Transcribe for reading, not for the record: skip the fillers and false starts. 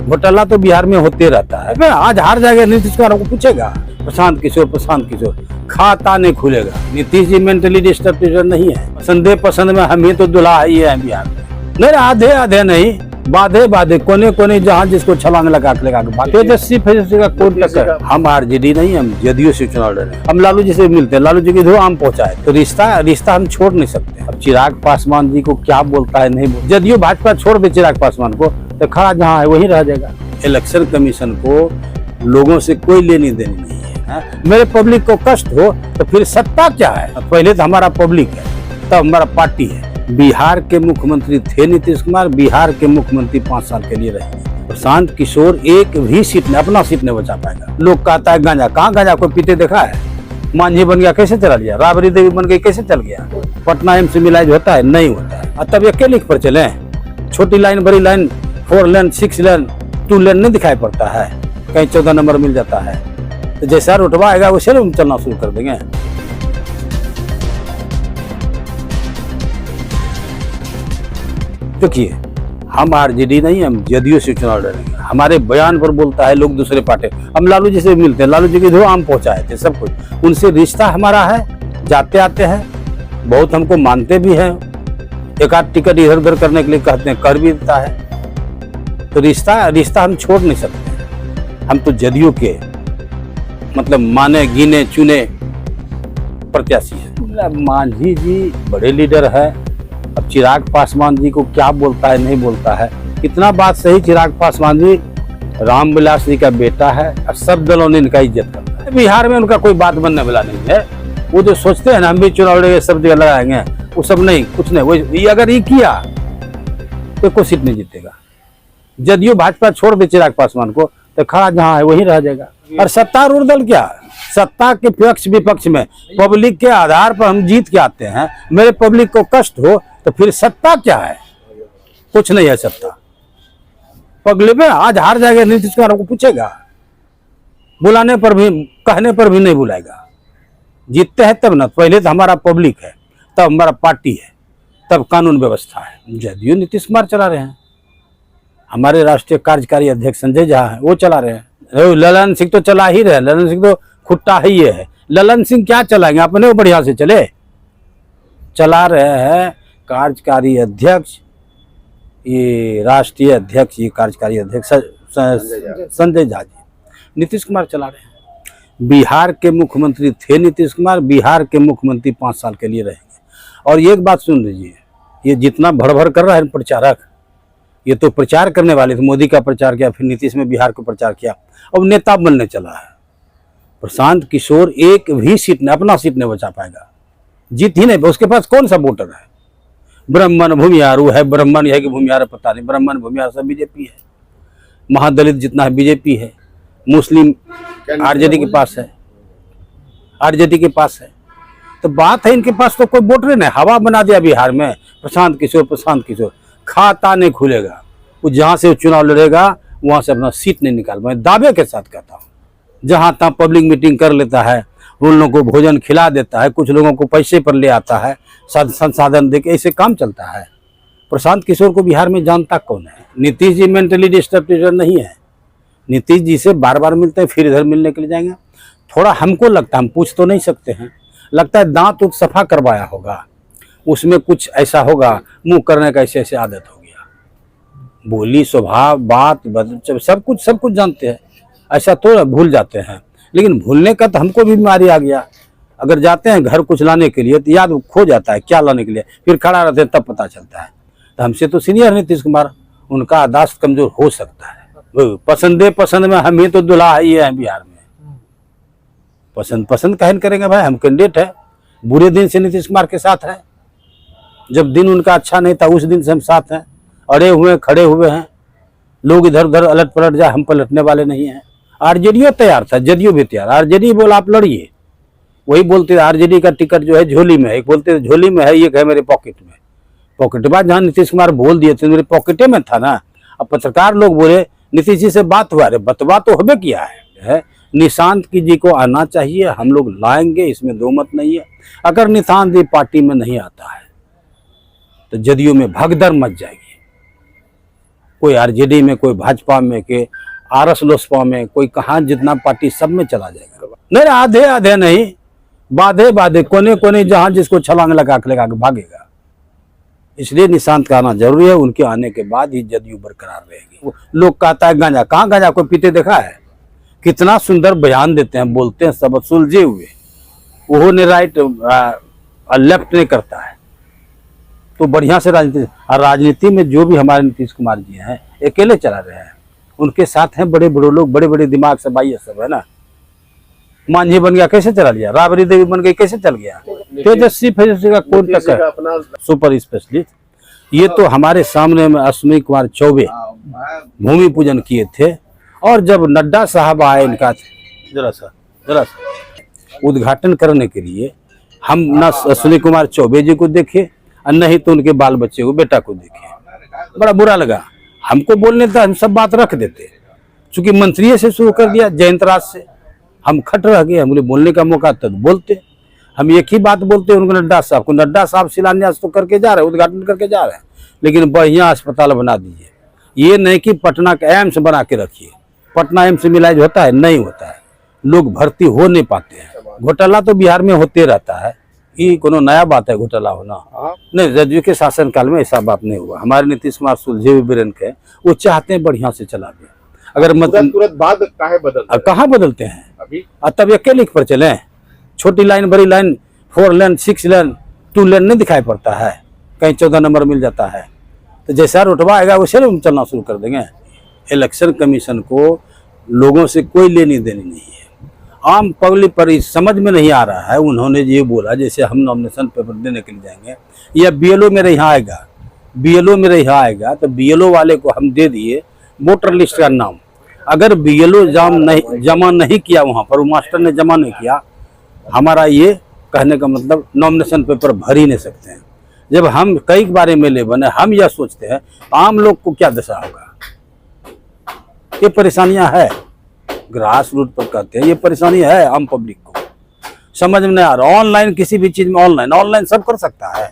घोटाला तो बिहार में होते रहता है। आज हार जाएगा नीतीश कुमार को पूछेगा प्रशांत किशोर खाता नहीं खुलेगा। नीतीश जी मेंटली डिस्टर्ब नहीं है। संदेह पसंद में हम ही तो दुल्हा ही है बिहार में। नहीं आधे आधे नहीं, बाधे कोने कोने जहाँ जिसको छलांग लगा तेजस्वी का कोई टक्कर। हम आरजेडी नहीं, हम जदयू से चुनाव लड़ रहे हैं। हम लालू जी से मिलते हैं, लालू जी की धो आम पहुंचाए तो रिश्ता हम छोड़ नहीं सकते। अब चिराग पासवान जी को क्या बोलता है नहीं बोलता। जदयू भाजपा छोड़ दे चिराग पासवान को तो खड़ा जहाँ है वही रह जाएगा। इलेक्शन कमीशन को लोगों से कोई लेनी देनी नहीं है। मेरे पब्लिक को कष्ट हो तो फिर सत्ता क्या है? पहले तो हमारा पब्लिक है, तब हमारा पार्टी है। बिहार के मुख्यमंत्री थे नीतीश कुमार, बिहार के मुख्यमंत्री 5 साल के लिए रहेंगे। प्रशांत किशोर एक भी सीट ने अपना सीट नहीं बचा पाएगा। लोग कहता है गांजा, कहाँ गांजा कोई पीते देखा है? मांझी बन गया कैसे चला गया? राबड़ी देवी बन गई कैसे चल गया? पटना एम्स में इलाज होता है? नहीं होता है। तब ये लिख पर चले, छोटी लाइन बड़ी लाइन 4 लेन 6 लेन 2 लेन नहीं दिखाई पड़ता है, कहीं 14 नंबर मिल जाता है। तो जैसा रुतबा आएगा वैसे हम चलना शुरू कर देंगे। देखिए हम आरजेडी नहीं, हम जदयू से चुनाव लड़ेंगे। हमारे बयान पर बोलता है लोग दूसरे पार्टी। हम लालू जी से मिलते हैं, लालू जी की धो आम पहुंचाए थे सब कुछ। उनसे रिश्ता हमारा है, जाते आते हैं, बहुत हमको मानते भी हैं। एक आध टिकट इधर उधर करने के लिए कहते हैं, कर भी देता है। तो रिश्ता हम छोड़ नहीं सकते। हम तो जदयू के मतलब माने गिने चुने प्रत्याशी है। मांझी जी बड़े लीडर है। अब चिराग पासवान जी को क्या बोलता है नहीं बोलता है, इतना बात सही। चिराग पासवान जी रामविलास जी का बेटा है और सब दलों ने इनका इज्जत करता है। बिहार में उनका कोई बात बनने वाला नहीं है। वो जो सोचते हैं ना हम भी चुनाव लड़ेंगे सब जगह लगाएंगे, वो सब नहीं, कुछ नहीं। वो अगर ये किया तो कोई सीट नहीं जीतेगा। जदयू भाजपा छोड़ दे चिराग पासवान को तो खड़ा जहाँ है वही रह जाएगा। और सत्तारूढ़ दल क्या, सत्ता के पक्ष विपक्ष में पब्लिक के आधार पर हम जीत के आते हैं। मेरे पब्लिक को कष्ट हो तो फिर सत्ता क्या है? कुछ नहीं है सत्ता। पगले में आज हार जाएगा नीतीश कुमार को पूछेगा, बुलाने पर भी कहने पर भी नहीं बुलाएगा। जीतते हैं तब ना, पहले तो हमारा पब्लिक है, तब हमारा पार्टी है, तब कानून व्यवस्था है। जदयू नीतीश कुमार चला रहे हैं, हमारे राष्ट्रीय कार्यकारी अध्यक्ष संजय झा है वो चला रहे हैं। ललन सिंह तो चला ही रहे, ललन सिंह तो खुट्टा ही है। ललन सिंह क्या चलाएंगे? अपने वो बढ़िया से चले चला रहे हैं। कार्यकारी अध्यक्ष ये राष्ट्रीय अध्यक्ष, ये कार्यकारी अध्यक्ष संजय झा जी, नीतीश कुमार चला रहे हैं। बिहार के मुख्यमंत्री थे नीतीश कुमार, बिहार के मुख्यमंत्री 5 साल के लिए रहेंगे। और एक बात सुन लीजिए, ये जितना भड़ कर रहा है प्रचारक, ये तो प्रचार करने वाले थे। मोदी का प्रचार किया, फिर नीतीश में बिहार को प्रचार किया, अब नेता बनने चला है। प्रशांत किशोर एक भी सीट ने अपना सीट नहीं बचा पाएगा। जीत ही नहीं, उसके पास कौन सा वोटर है? ब्राह्मण भूमियारू है, ब्राह्मण है कि भूमियार पता नहीं। ब्राह्मण भूमियार सब बीजेपी है, महादलित जितना है बीजेपी है, मुस्लिम आरजेडी के पास है, आरजेडी के पास है। तो बात है इनके पास तो कोई वोटर नहीं। हवा बना दिया बिहार में प्रशांत किशोर खाता नहीं खुलेगा। वो जहाँ से चुनाव लड़ेगा वहाँ से अपना सीट नहीं निकाल पाए। दावे के साथ कहता हूँ, जहाँ तहाँ पब्लिक मीटिंग कर लेता है, उन लोगों को भोजन खिला देता है, कुछ लोगों को पैसे पर ले आता है, संसाधन देके ऐसे काम चलता है। प्रशांत किशोर को बिहार में जानता कौन है? नीतीश जी मेंटली डिस्टर्ब नहीं है। नीतीश जी से बार बार मिलते हैं, फिर इधर मिलने के लिए जाएंगे। थोड़ा हमको लगता है, हम पूछ तो नहीं सकते हैं, लगता है दांत उत सफा करवाया होगा, उसमें कुछ ऐसा होगा, मुंह करने का ऐसे आदत हो गया। बोली स्वभाव बात सब कुछ जानते हैं, ऐसा तो भूल जाते हैं। लेकिन भूलने का तो हमको भी बीमारी आ गया। अगर जाते हैं घर कुछ लाने के लिए तो याद खो जाता है क्या लाने के लिए, फिर खड़ा रहते हैं तब पता चलता है। तो हमसे तो सीनियर नीतीश कुमार, उनका याददाश्त कमजोर हो सकता है। पसंद में हम ही तो दुल्हा ही है बिहार में। पसंद कहन करेंगे भाई, हम कैंडिडेट है। बुरे दिन से नीतीश कुमार के साथ है, जब दिन उनका अच्छा नहीं था उस दिन से हम साथ हैं। अड़े हुए खड़े हुए हैं, लोग इधर उधर अलट पलट जाए, हम पलटने वाले नहीं हैं। आरजेडी तैयार था, जदयू भी तैयार। आरजेडी बोला आप लड़िए, वही बोलते थे आरजेडी का टिकट जो है झोली में है, एक बोलते थे झोली में है, ये है मेरे पॉकेट में। पॉकेट बाद जहाँ नीतीश कुमार बोल दिए थे मेरे पॉकेटे में था ना। अब पत्रकार लोग बोले नीतीश जी से बात हुआ, अरे बतवा तो होबे किया है। निशांत जी को आना चाहिए, हम लोग लाएंगे, इसमें दो मत नहीं है। अगर निशांत जी पार्टी में नहीं आता है तो जदयू में भगदड़ मच जाएगी। कोई आरजेडी में, कोई भाजपा में, के आरएस लोसपा में, कोई कहाँ जितना पार्टी सब में चला जाएगा। नहीं आधे आधे नहीं, बाधे बाधे, कोने कोने जहाँ जिसको छलांग लगा के भागेगा। इसलिए निशांत का आना जरूरी है। उनके आने के बाद ही जदयू बरकरार रहेगी। लोग कहता है गांजा, कहाँ गांजा कोई पीते देखा है? कितना सुंदर बयान देते हैं, बोलते हैं, सब सुलझे हुए। वो ने राइट लेफ्ट नहीं करता है, तो बढ़िया से राजनीति में जो भी हमारे नीतीश कुमार जी हैं अकेले चला रहे हैं। उनके साथ हैं बड़े बड़े लोग, बड़े बड़े दिमाग से भाई सब है ना। मांझी बन गया, कैसे चला लिया? राबड़ी देवी बन गई, कैसे चल गया? तेजस्वी का कौन टक्कर? Super specialist. ये तो हमारे सामने में अश्विनी कुमार चौबे भूमि पूजन किए थे, और जब नड्डा साहब आए इनका जरा सा उद्घाटन करने के लिए, हम न अश्विनी कुमार चौबे जी को देखे और न ही तो उनके बाल बच्चे को, बेटा को देखे। बड़ा बुरा लगा। हमको बोलने था, हम सब बात रख देते, चूंकि मंत्री से शुरू कर दिया, जयंत राज से हम खट रह गए। हमने बोलने का मौका तब बोलते, हम एक ही बात बोलते उनको, नड्डा साहब को। नड्डा साहब शिलान्यास तो करके जा रहे हैं, उद्घाटन करके जा रहे हैं, लेकिन बढ़िया अस्पताल बना दीजिए। ये नहीं कि पटना का एम्स बना के रखिए। पटना एम्स में इलाज होता है? नहीं होता है, लोग भर्ती हो नहीं पाते हैं। घोटाला तो बिहार में होते रहता है, ये कोनो नया बात है घोटाला होना? नहीं, जदयू के शासनकाल में ऐसा बात नहीं हुआ। हमारे नीतीश कुमार सुलझे हुए बीरन के, वो चाहते हैं बढ़िया से चला दे। अगर तुरंत बाद कहाँ बदलते हैं अभी? तब एक लिख पर चले, छोटी लाइन बड़ी लाइन, 4 लेन 6 लेन 2 लेन नहीं दिखाई पड़ता है, कहीं 14 नंबर मिल जाता है। तो जैसा रोटवा आएगा वैसे हम चलना शुरू कर देंगे। इलेक्शन कमीशन को लोगों से कोई लेनी देनी नहीं है। आम पब्लिक पर समझ में नहीं आ रहा है। उन्होंने ये बोला जैसे हम नॉमिनेशन पेपर देने के लिए जाएंगे, या बीएलओ मेरे यहाँ आएगा, बीएलओ मेरे यहाँ आएगा, तो बीएलओ वाले को हम दे दिए वोटर लिस्ट का नाम। अगर बीएलओ जमा नहीं किया वहाँ पर, वो मास्टर ने जमा नहीं किया, हमारा ये कहने का मतलब नॉमिनेशन पेपर भर ही नहीं सकते हैं। जब हम कई बार एमएलए बने, हम यह सोचते हैं आम लोग को क्या दशा होगा। ये परेशानियां है, ग्रास रूट पर कहते हैं, ये परेशानी है आम पब्लिक को, समझ में नहीं आ रहा। ऑनलाइन किसी भी चीज में ऑनलाइन सब कर सकता है,